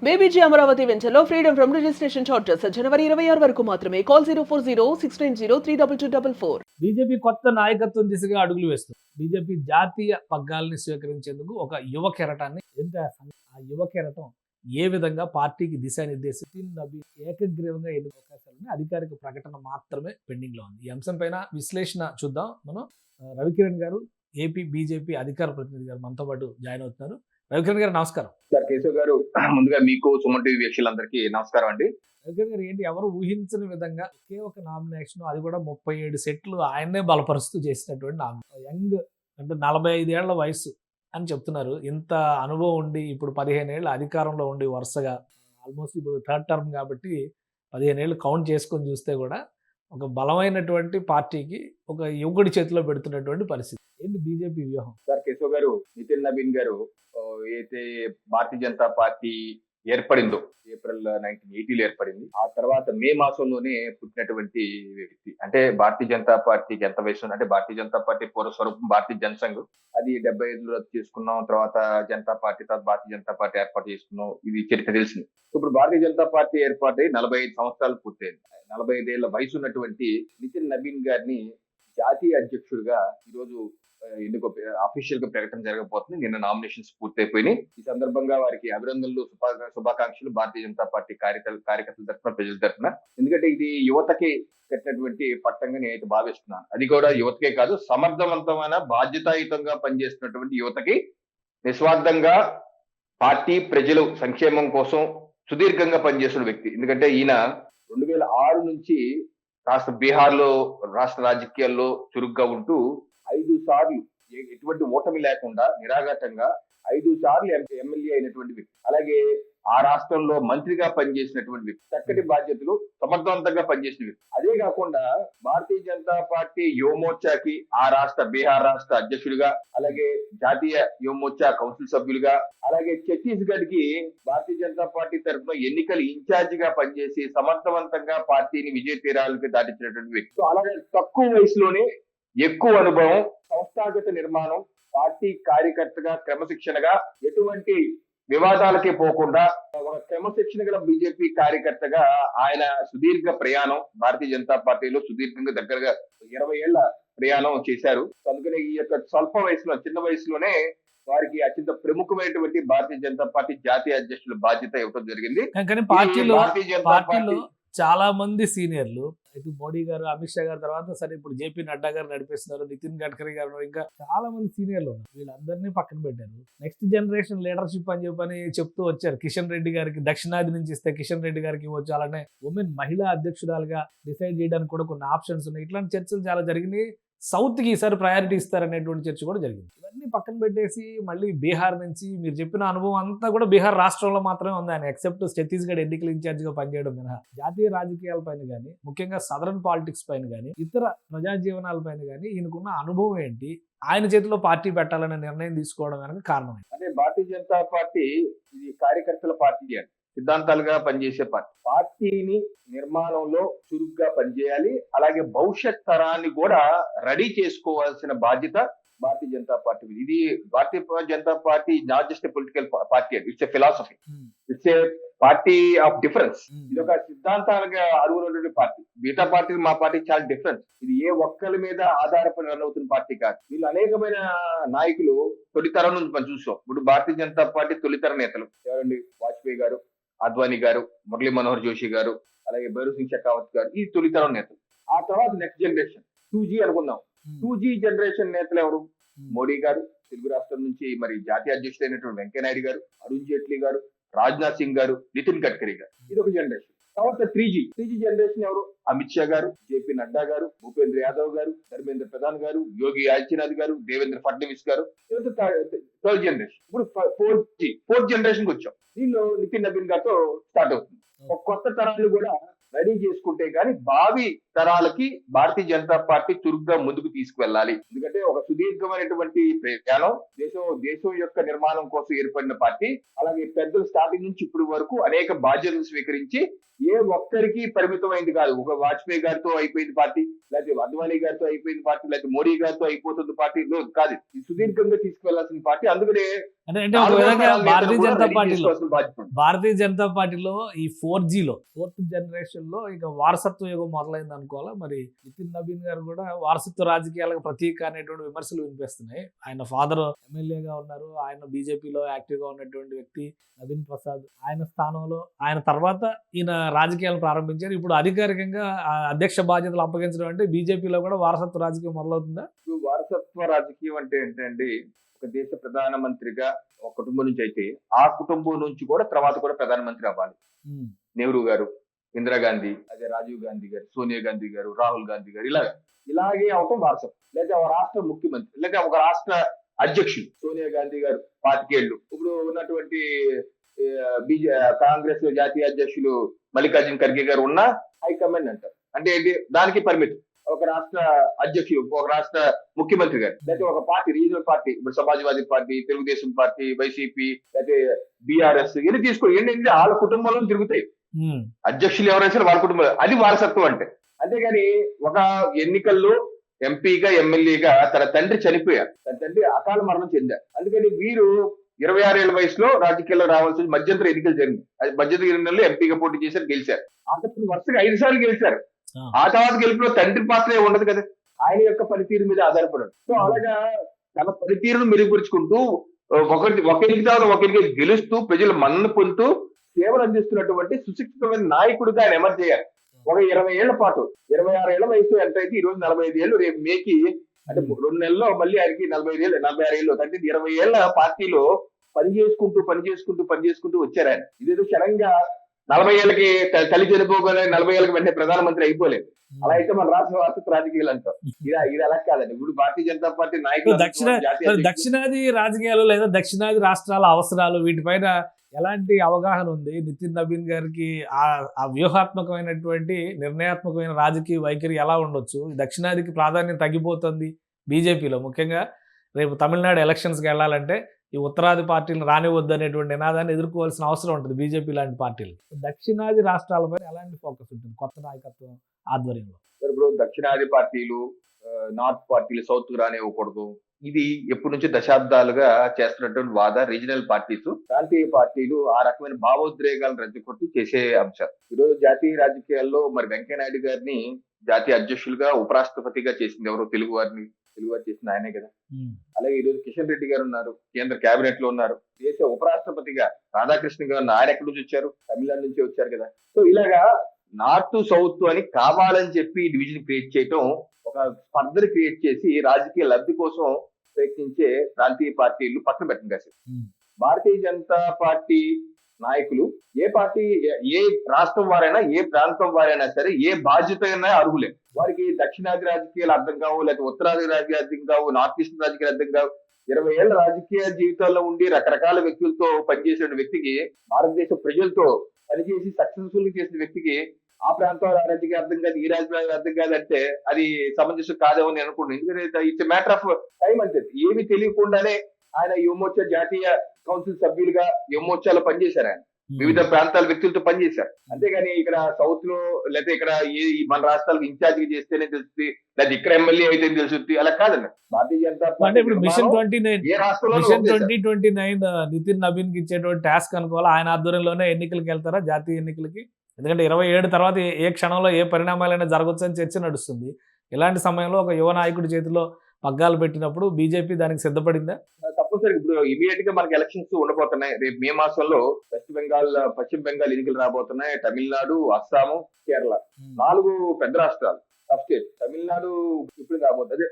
బేబీజీ అమరావతి వెంచర్లో freedom from registration charges జనవరి 26 వరకు మాత్రమే. కాల్ 04069032244. బీజేపీ కొత్త నాయకత్వం దిశగా అడుగులు వేస్తుంది. బీజేపీ జాతీయ పగ్గాల్ని స్వీకరించేందుకు ఒక యువ కెరటాన్ని ఆ యువ కెరటం ఏ విధంగా పార్టీకి దిశానిర్దేశించి నబీన్ ఏకగ్రీవంగా ఎన్నిక అవకాశాలని అధికారిక ప్రకటన మాత్రమే పెండింగ్ లో ఉంది. ఈ అంశం పైన విశ్లేషణ చూద్దాం. మనం రవికిరణ్ గారు, ఏపీ బీజేపీ అధికార ప్రతినిధి గారు మనతో పాటు జాయిన్ అవుతున్నారు. రవికిరణ్ గారు నమస్కారం. సార్ కేశవ్ గారు, ముందుగా మీకు సుమన్ టీవీ వీక్షకులందరికీ నమస్కారం అండి. రవికిరణ్ గారు, ఏంటి ఎవరు ఊహించని విధంగా ఒకే ఒక నామినేషన్, అది కూడా 37 సెట్లు ఆయన్నే బలపరుస్తూ చేసినటువంటి నామినేషన్. యంగ్ అంటే 45 ఏళ్ల వయసు అని చెప్తున్నారు. ఇంత అనుభవం ఉండి ఇప్పుడు 15 ఏళ్ళు అధికారంలో ఉండి వరుసగా ఆల్మోస్ట్ ఇప్పుడు థర్డ్ టర్మ్ కాబట్టి 15 ఏళ్ళు కౌంట్ చేసుకొని చూస్తే కూడా ఒక బలమైనటువంటి పార్టీకి ఒక యువకుడి చేతిలో పెడుతున్నటువంటి పరిస్థితి. ఏంటి బీజేపీ వ్యూహం? సార్ కేశవ్ గారు, నితిన్ నబీన్ గారు అయితే భారతీయ జనతా పార్టీ ఏర్పడిందో ఏప్రిల్ 1980లో ఏర్పడింది. ఆ తర్వాత మే మాసంలోనే పుట్టినటువంటి వ్యక్తి. అంటే భారతీయ జనతా పార్టీకి ఎంత వయసు అంటే భారతీయ జనతా పార్టీ పూర్వ స్వరూపం భారతీయ జనసంఘ్, అది 75లో చేసుకున్నాం. తర్వాత జనతా పార్టీ, తర్వాత భారతీయ జనతా పార్టీ ఏర్పాటు చేసుకున్నాం. ఇది చరిత్ర తెలిసింది. ఇప్పుడు భారతీయ జనతా పార్టీ ఏర్పాటై 45 సంవత్సరాలు పూర్తయింది. 45 ఏళ్ల వయసు ఉన్నటువంటి నితిన్ నబీన్ గారిని జాతీయ అధ్యక్షుడిగా ఈరోజు ఎన్నిక అఫీషియల్ గా ప్రకటన జరగబోతుంది. నిన్న నామినేషన్స్ పూర్తయిపోయినాయి. ఈ సందర్భంగా వారికి అభినందనలు, శుభాకాంక్షలు భారతీయ జనతా పార్టీ కార్యకర్తల తరఫున, ప్రజల తరఫున. ఎందుకంటే ఇది యువతకి కట్టినటువంటి పట్టంగా నేనైతే భావిస్తున్నాను. అది కూడా యువతకే కాదు, సమర్థవంతమైన బాధ్యతాయుతంగా పనిచేస్తున్నటువంటి యువతకి, నిస్వార్థంగా పార్టీ ప్రజలు సంక్షేమం కోసం సుదీర్ఘంగా పనిచేస్తున్న వ్యక్తి. ఎందుకంటే ఈయన 2006 నుంచి బీహార్ లో రాష్ట్ర రాజకీయాల్లో చురుగ్గా ఉంటూ 5 సార్లు ఎటువంటి ఓటమి లేకుండా నిరాఘాటంగా 5 సార్లు ఎమ్మెల్యే అయినటువంటి వ్యక్తి. అలాగే ఆ రాష్ట్రంలో మంత్రిగా పనిచేసినటువంటి వ్యక్తి. చక్కటి బాధ్యతలు, సమర్థవంతంగా పనిచేసిన వ్యక్తి. అదే కాకుండా భారతీయ జనతా పార్టీ యువమోర్చాకి ఆ రాష్ట్ర బీహార్ రాష్ట్ర అధ్యక్షుడిగా, అలాగే జాతీయ యువమోర్చా కౌన్సిల్ సభ్యులుగా, అలాగే ఛత్తీస్గఢ్ కి భారతీయ జనతా పార్టీ తరఫున ఎన్నికల ఇన్ఛార్జ్ గా పనిచేసి సమర్థవంతంగా పార్టీని విజయ తీరాలకు దాటించినటువంటి వ్యక్తి. సో అలాగే తక్కువ వయసులోనే ఎక్కువ అనుభవం, సంస్థాగత నిర్మాణం, పార్టీ కార్యకర్తగా క్రమశిక్షణగా ఎటువంటి వివాదాలకే పోకుండా ఒక క్రమశిక్షణ గల బీజేపీ కార్యకర్తగా ఆయన సుదీర్ఘ ప్రయాణం భారతీయ జనతా పార్టీలో సుదీర్ఘంగా దగ్గరగా 20 ఏళ్ల ప్రయాణం చేశారు. అందుకని ఈ యొక్క స్వల్ప వయసులో, చిన్న వయసులోనే వారికి అత్యంత ప్రముఖమైనటువంటి భారతీయ జనతా పార్టీ జాతీయ అధ్యక్షుల బాధ్యత ఇవ్వడం జరిగింది. కానీ పార్టీలో చాలా మంది సీనియర్లు, ఇటు మోడీ గారు, అమిత్ షా గారు, తర్వాత సరే ఇప్పుడు జేపీ నడ్డా గారు నడిపిస్తున్నారు, నితిన్ గడ్కరీ గారు, ఇంకా చాలా మంది సీనియర్లు ఉన్నారు. వీళ్ళందరినీ పక్కన పెట్టారు. నెక్స్ట్ జనరేషన్ లీడర్షిప్ అని చెప్పని చెప్తూ వచ్చారు. కిషన్ రెడ్డి గారికి దక్షిణాది నుంచి ఇస్తే కిషన్ రెడ్డి గారికి ఇవ్వచ్చు, అలానే ఉమెన్ మహిళా అధ్యక్షురాలుగా డిసైడ్ చేయడానికి కూడా కొన్ని ఆప్షన్స్ ఉన్నాయి. ఇట్లాంటి చర్చలు చాలా జరిగినాయి. సౌత్ కి ఈసారి ప్రయారిటీ ఇస్తారనేటువంటి చర్చ కూడా జరిగింది. ఇవన్నీ పక్కన పెట్టేసి మళ్ళీ బీహార్ నుంచి మీరు చెప్పిన అనుభవం అంతా కూడా బీహార్ రాష్ట్రంలో మాత్రమే ఉంది ఆయన, ఎక్సెప్ట్ ఛత్తీస్గఢ్ ఎన్నికల ఇన్ఛార్జ్ గా పనిచేయడం మినహా. జాతీయ రాజకీయాల పైన కానీ, ముఖ్యంగా సదరన్ పాలిటిక్స్ పైన కానీ, ఇతర ప్రజా జీవనాల పైన కానీ ఈయనకున్న అనుభవం ఏంటి? ఆయన చేతిలో పార్టీ పెట్టాలనే నిర్ణయం తీసుకోవడం వెనక కారణం ఏంటి? అంటే భారతీయ జనతా పార్టీ ఇది కార్యకర్తల పార్టీ అని, సిద్ధాంతాలుగా పనిచేసే పార్టీ. పార్టీని నిర్మాణంలో చురుగ్గా పనిచేయాలి. అలాగే భవిష్యత్ తరాన్ని కూడా రెడీ చేసుకోవాల్సిన బాధ్యత భారతీయ జనతా పార్టీ. ఇది Bharatiya Janata party not just political party, it's a philosophy, it's a party of difference. ఇది ఒక సిద్ధాంతాలుగా అడుగున్నటువంటి పార్టీ. మిగతా పార్టీ, మా పార్టీ చాలా డిఫరెన్స్. ఇది ఏ ఒక్కరి మీద ఆధారపడి రన్ అవుతున్న పార్టీ కాదు. వీళ్ళు అనేకమైన నాయకులు తొలితరం నుంచి మనం చూసాం. ఇప్పుడు భారతీయ జనతా పార్టీ తొలితర నేతలు ఎవరండి? వాజ్పేయి గారు, అద్వానీ గారు, మురళీ మనోహర్ జోషి గారు, అలాగే భైరవ్ సింగ్ షెకావత్ గారు, ఈ తొలితరం నేతలు. ఆ తర్వాత నెక్స్ట్ జనరేషన్ 2G అనుకుందాం. 2G జనరేషన్ నేతలు ఎవరు? మోడీ గారు, తెలుగు రాష్ట్రం నుంచి మరి జాతీయ అధ్యక్షుడైనటువంటి వెంకయ్యనాయుడు గారు, అరుణ్ జైట్లీ గారు, రాజ్నాథ్ సింగ్ గారు, నితిన్ గడ్కరీ గారు. ఇది ఒక జనరేషన్. తర్వాత 3G జనరేషన్ ఎవరు? అమిత్ షా గారు, జేపీ నడ్డా గారు, భూపేంద్ర యాదవ్ గారు, ధర్మేంద్ర ప్రధాన్ గారు, యోగి ఆదిత్యనాథ్ గారు, దేవేంద్ర ఫడ్నవీస్ గారు. Third generation. ఇప్పుడు 4th జనరేషన్ కి వచ్చాం. దీనిలో నితిన్ నబీన్ గారితో స్టార్ట్ అవుతుంది. ఒక కొత్త తరాలు కూడా రెడీ చేసుకుంటే గానీ భావి తరాలకి భారతీయ జనతా పార్టీ చురుగ్గా ముందుకు తీసుకువెళ్ళాలి. ఎందుకంటే ఒక సుదీర్ఘమైనటువంటి ప్రయాణం, దేశం యొక్క నిర్మాణం కోసం ఏర్పడిన పార్టీ. అలాగే పెద్దలు స్టార్టింగ్ నుంచి ఇప్పుడు వరకు అనేక బాధ్యతలు స్వీకరించి ఏ ఒక్కరికి పరిమితమైంది కాదు. ఒక వాజ్పేయి గారితో అయిపోయింది పార్టీ, లేకపోతే అద్వానీ గారితో అయిపోయింది పార్టీ, లేకపోతే మోడీ గారితో అయిపోతుంది పార్టీ కాదు. ఇది సుదీర్ఘంగా తీసుకువెళ్లాల్సిన పార్టీ. అందుకనే అంటే ఒక విధంగా భారతీయ జనతా పార్టీలో ఈ 4Gలో 4th జనరేషన్ లో ఇక వారసత్వ యుగం మొదలైంది అనుకోవాలా. మరి నితిన్ నబీన్ గారు కూడా వారసత్వ రాజకీయాలకు ప్రతీక అనేటువంటి విమర్శలు వినిపిస్తున్నాయి. ఆయన ఫాదర్ ఎమ్మెల్యేగా ఉన్నారు, ఆయన బీజేపీలో యాక్టివ్ గా ఉన్నటువంటి వ్యక్తి నవీన్ ప్రసాద్. ఆయన స్థానంలో ఆయన తర్వాత ఈయన రాజకీయాలు ప్రారంభించారు. ఇప్పుడు అధికారికంగా అధ్యక్ష బాధ్యతలు అప్పగించడం అంటే బీజేపీలో కూడా వారసత్వ రాజకీయం మొదలవుతుందా? వారసత్వ రాజకీయం అంటే ఏంటండి, ఒక దేశ ప్రధానమంత్రిగా ఒక కుటుంబం నుంచి అయితే ఆ కుటుంబం నుంచి కూడా తర్వాత కూడా ప్రధానమంత్రి అవ్వాలి. నెహ్రూ గారు, ఇందిరాగాంధీ, అదే రాజీవ్ గాంధీ గారు, సోనియా గాంధీ గారు, రాహుల్ గాంధీ గారు, ఇలాగే అవటం వారసత్వం. లేదా ఒక రాష్ట్ర ముఖ్యమంత్రి, లేదా ఒక రాష్ట్ర అధ్యక్షుడు. సోనియా గాంధీ గారు 25 ఏళ్ళు, ఇప్పుడు ఉన్నటువంటి కాంగ్రెస్ జాతీయ అధ్యక్షులు మల్లికార్జున ఖర్గే గారు ఉన్న హైకమాండ్ అంటారు. అంటే ఏంటి, దానికి పరిమితం. ఒక రాష్ట్ర అధ్యక్షుడు, ఒక రాష్ట్ర ముఖ్యమంత్రి గారు, లేకపోతే ఒక పార్టీ, రీజనల్ పార్టీ, ఇప్పుడు Samajwadi party, Telugu Desam party, YCP, లేకపోతే బీఆర్ఎస్, ఇవన్నీ తీసుకో ఏంటంటే వాళ్ళ కుటుంబంలో తిరుగుతాయి. అధ్యక్షులు ఎవరైనా సరే వాళ్ళ కుటుంబం. అది వారసత్వం అంటే. అంతేగాని ఒక ఎన్నికల్లో ఎంపీగా, ఎమ్మెల్యేగా తన తండ్రి చనిపోయారు, తన తండ్రి అకాల మరణం చెందారు. అందుకని వీరు 26 ఏళ్ల వయసులో రాజకీయాల్లో రావాల్సి మధ్యంతర ఎన్నికలు జరిగింది. అది మధ్యంతర ఎన్నికల్లో ఎంపీగా పోటీ చేశారు, గెలిచారు. అంతకు వరుసగా 5 సార్లు గెలిచారు. ఆ తర్వాత గెలుపులో తండ్రి పాత్ర ఉండదు కదా, ఆయన యొక్క పనితీరు మీద ఆధారపడదు. సో అలాగా తన పనితీరును మెరుగుపరుచుకుంటూ ఒకరికి తర్వాత ఒకరికి గెలుస్తూ ప్రజల మన్నన పొందుతూ సేవలు అందిస్తున్నటువంటి సుశిక్షితమైన నాయకుడిగా ఆయన ఎమర్జ్ అయ్యారు. ఒక 20 ఏళ్ల పాటు, 26 ఏళ్ల వయసు ఎంత అయితే ఈ రోజు 45 ఏళ్ళు, రేపు మేకి అంటే 2 నెలల్లో మళ్ళీ ఆయనకి 45 ఏళ్ళు, 46 ఏళ్ళు. అంటే 20 ఏళ్ల పార్టీలో పనిచేసుకుంటూ వచ్చారు ఆయన. ఇదేదో క్షణంగా 40 ఏళ్ళకి తల్లి చనిపోగానే 40 ఏళ్ళకి వెంటనే ప్రధానమంత్రి అయిపోలేదు. అలా అయితే మన రాష్ట్ర వారసత్వ రాజకీయాలు అంటాం. ఇది అలా కాదండి. ఇప్పుడు భారతీయ జనతా పార్టీ నాయకులు దక్షిణాది రాజకీయాలు లేదా దక్షిణాది రాష్ట్రాల అవసరాలు వీటిపైన ఎలాంటి అవగాహన ఉంది నితిన్ నబీన్ గారికి? ఆ వ్యూహాత్మకమైనటువంటి నిర్ణయాత్మకమైన రాజకీయ వైఖరి ఎలా ఉండొచ్చు? దక్షిణాదికి ప్రాధాన్యం తగ్గిపోతుంది బీజేపీలో. ముఖ్యంగా రేపు తమిళనాడు ఎలక్షన్స్కి వెళ్ళాలంటే ఈ ఉత్తరాది పార్టీలను రానివద్దు అనేటువంటి నినాదాన్ని ఎదుర్కోవాల్సిన అవసరం ఉంటుంది బీజేపీ లాంటి పార్టీలు. దక్షిణాది రాష్ట్రాలపై ఎలాంటి ఫోకస్ ఉంటుంది కొత్త నాయకత్వం ఆధ్వర్యంలో? ఇప్పుడు దక్షిణాది పార్టీలు, నార్త్ పార్టీలు సౌత్ రానివ్వకూడదు. ఇది ఎప్పటి నుంచి దశాబ్దాలుగా చేస్తున్నటువంటి వాద. రీజనల్ పార్టీస్, ప్రాంతీయ పార్టీలు ఆ రకమైన భావోద్రేగాలను రెచ్చగొట్టి చేసే అంశాలు. ఈరోజు జాతీయ రాజకీయాల్లో మరి వెంకయ్యనాయుడు గారిని జాతీయ అధ్యక్షులుగా, ఉపరాష్ట్రపతిగా చేసింది ఎవరో? తెలుగువారు చేసింది ఆయనే కదా. అలాగే ఈరోజు కిషన్ రెడ్డి గారు ఉన్నారు, కేంద్ర కేబినెట్ లో ఉన్నారు. దేశ ఉపరాష్ట్రపతిగా రాధాకృష్ణ గారు ఆయన ఎక్కడి నుంచి వచ్చారు? తమిళనాడు నుంచి వచ్చారు కదా. సో ఇలాగా నార్త్ సౌత్ అని కావాలని చెప్పి డివిజన్ క్రియేట్ చేయటం, ఒక స్పర్ధని క్రియేట్ చేసి రాజకీయ లబ్ధి కోసం ప్రయత్నించే ప్రాంతీయ పార్టీలు పక్కన పెట్టండి కాదు. భారతీయ జనతా పార్టీ నాయకులు ఏ పార్టీ, ఏ రాష్ట్రం వారైనా, ఏ ప్రాంతం వారైనా సరే, ఏ బాధ్యత అయినా అర్హులే. వారికి దక్షిణాది రాజకీయాలు అర్థం కావు, లేకపోతే ఉత్తరాది రాజకీయాలు అర్థం కావు, నార్త్ ఈస్ట్ రాజకీయాలు అర్థం కావు. 20 ఏళ్ల రాజకీయ జీవితాల్లో ఉండి రకరకాల వ్యక్తులతో పనిచేసిన వ్యక్తికి, భారతదేశ ప్రజలతో పనిచేసి సక్సెస్ఫుల్ చేసిన వ్యక్తికి ఆ ప్రాంతం రాజకీయ అర్థం కాదు, ఈ రాజకీయ అర్థం కాదంటే అది సమంజసం కాదేమో నేను అనుకుంటున్నాను. ఎందుకంటే ఇట్స్ మ్యాటర్ ఆఫ్ టైం అంతే. ఏమి తెలియకుండానే ఆయన యువమోర్చా జాతీయ కౌన్సిల్ సభ్యులుగా యువమోర్చాలో పనిచేశారు. ఆయన వివిధ ప్రాంతాల వ్యక్తులతో పనిచేశారు. అంతేగాని ఇక్కడ సౌత్ లో లేకపోతే ఇక్కడ మన రాష్ట్రాలకు ఇన్ఛార్జ్ చేస్తేనే తెలుస్తుంది, లేదా ఇక్కడ ఎమ్మెల్యే అయితే తెలుస్తుంది, అలా కాదండి. భారతీయ జనతా పార్టీ మిషన్ 2029 నితిన్ నబీన్ కి ఇచ్చేటువంటి టాస్క్ అనుకోవాలి. ఆయన ఆధ్వర్యంలోనే ఎన్నికలకు వెళ్తారా, జాతీయ ఎన్నికలకి? ఎందుకంటే 27 తర్వాత ఏ క్షణంలో ఏ పరిణామాలైనా జరగవచ్చు అని చర్చ నడుస్తుంది. ఇలాంటి సమయంలో ఒక యువ నాయకుడి చేతిలో పగ్గాలు పెట్టినప్పుడు బీజేపీ దానికి సిద్ధపడిందా? తప్పనిసరి. ఇప్పుడు ఇమీడియట్ గా మనకి ఎలక్షన్స్ ఉండబోతున్నాయి. రేపు మే మాసంలో పశ్చిమ బెంగాల్ ఎన్నికలు రాబోతున్నాయి. తమిళనాడు, అస్సాము, కేరళ, 4 పెద్ద రాష్ట్రాలు, టఫ్ స్టేట్. తమిళనాడు ఇప్పుడు రాబోతుంది,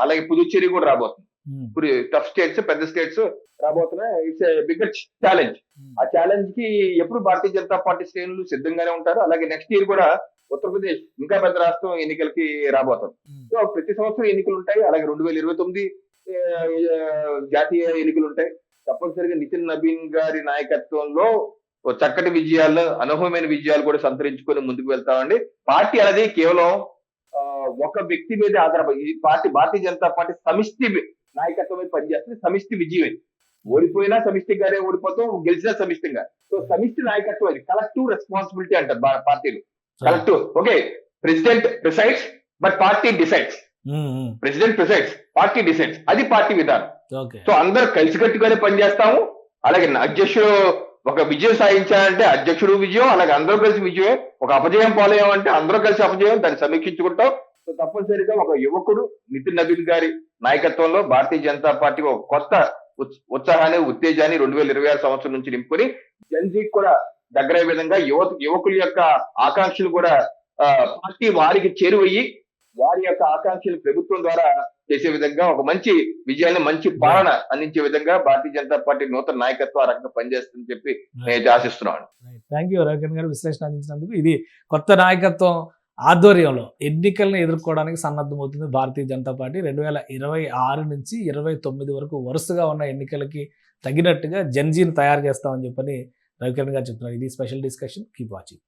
అలాగే పుదుచ్చేరి కూడా రాబోతుంది. ఇప్పుడు టఫ్ స్టేట్స్, పెద్ద స్టేట్స్ రాబోతున్నాయి. It's bigger challenge. ఆ ఛాలెంజ్ కి ఎప్పుడు భారతీయ జనతా పార్టీ శ్రేణులు సిద్ధంగానే ఉంటారు. అలాగే నెక్స్ట్ ఇయర్ కూడా ఉత్తరప్రదేశ్ ఇంకా పెద్ద రాష్ట్రం ఎన్నికలకి రాబోతుంది. సో ప్రతి సంవత్సరం ఎన్నికలు ఉంటాయి. అలాగే 2029 జాతీయ ఎన్నికలు ఉంటాయి. తప్పనిసరిగా నితిన్ నబీన్ గారి నాయకత్వంలో ఓ చక్కటి విజయాలు, అనూహ్యమైన విజయాలు కూడా సంతరించుకొని ముందుకు వెళ్తామండి. పార్టీ అనేది కేవలం ఒక వ్యక్తి మీద ఆధారపడి, ఈ పార్టీ భారతీయ జనతా పార్టీ సమిష్టి నాయకత్వం మీద పనిచేస్తుంది. సమిష్టి విజయం ఇది. ఓడిపోయినా సమిష్టిగానే ఓడిపోతాం, గెలిచినా సమిష్టిగా. సో సమిష్టి నాయకత్వం ఇది. కలెక్టివ్ రెస్పాన్సిబిలిటీ అంటారు పార్టీలు. Collective. Okay, president presides but party decides. President presides, party decides. అది పార్టీ విధానం. సో అందరూ కలిసికట్టుగానే పనిచేస్తాము. అలాగే అధ్యక్షుడు ఒక విజయం సాధించాలంటే అధ్యక్షుడు విజయం, అలాగే అందరూ కలిసి విజయం. ఒక అపజయం పాలయ్యామంటే అందరూ కలిసి అపజయం, దాన్ని సమీక్షించుకుంటాం. సో తప్పనిసరిగా ఒక యువకుడు నితిన్ నబీన్ గారి నాయకత్వంలో భారతీయ జనతా పార్టీ ఒక కొత్త ఉత్సాహాన్ని, ఉత్తేజాన్ని 2026 సంవత్సరం నుంచి నింపుకొని జన్జీ కూడా దగ్గరయ్యే విధంగా యువకుల యొక్క ఆకాంక్షలు కూడా పార్టీ వారికి చేరువయ్యి వారి యొక్క ఆకాంక్షలు ప్రభుత్వం ద్వారా చేసే విధంగా ఒక మంచి విజయాన్ని, మంచి పాలన అందించే విధంగా భారతీయ జనతా పార్టీ నూతన నాయకత్వం ఆ రకంగా పనిచేస్తుందని చెప్పి నేను ఆశిస్తున్నాను. థ్యాంక్ యూ రవికిరణ్ గారు విశ్లేషణ అందించినందుకు. ఇది కొత్త నాయకత్వం ఆధ్వర్యంలో ఎన్నికలను ఎదుర్కోవడానికి సన్నద్ధమవుతుంది భారతీయ జనతా పార్టీ. 2026 నుంచి 29 వరకు వరుసగా ఉన్న ఎన్నికలకి తగినట్టుగా జన్జీని తయారు చేస్తామని చెప్పని రవికిరణ్ గారు చెప్తున్నారు. ఇది స్పెషల్ డిస్కషన్. Keep watching.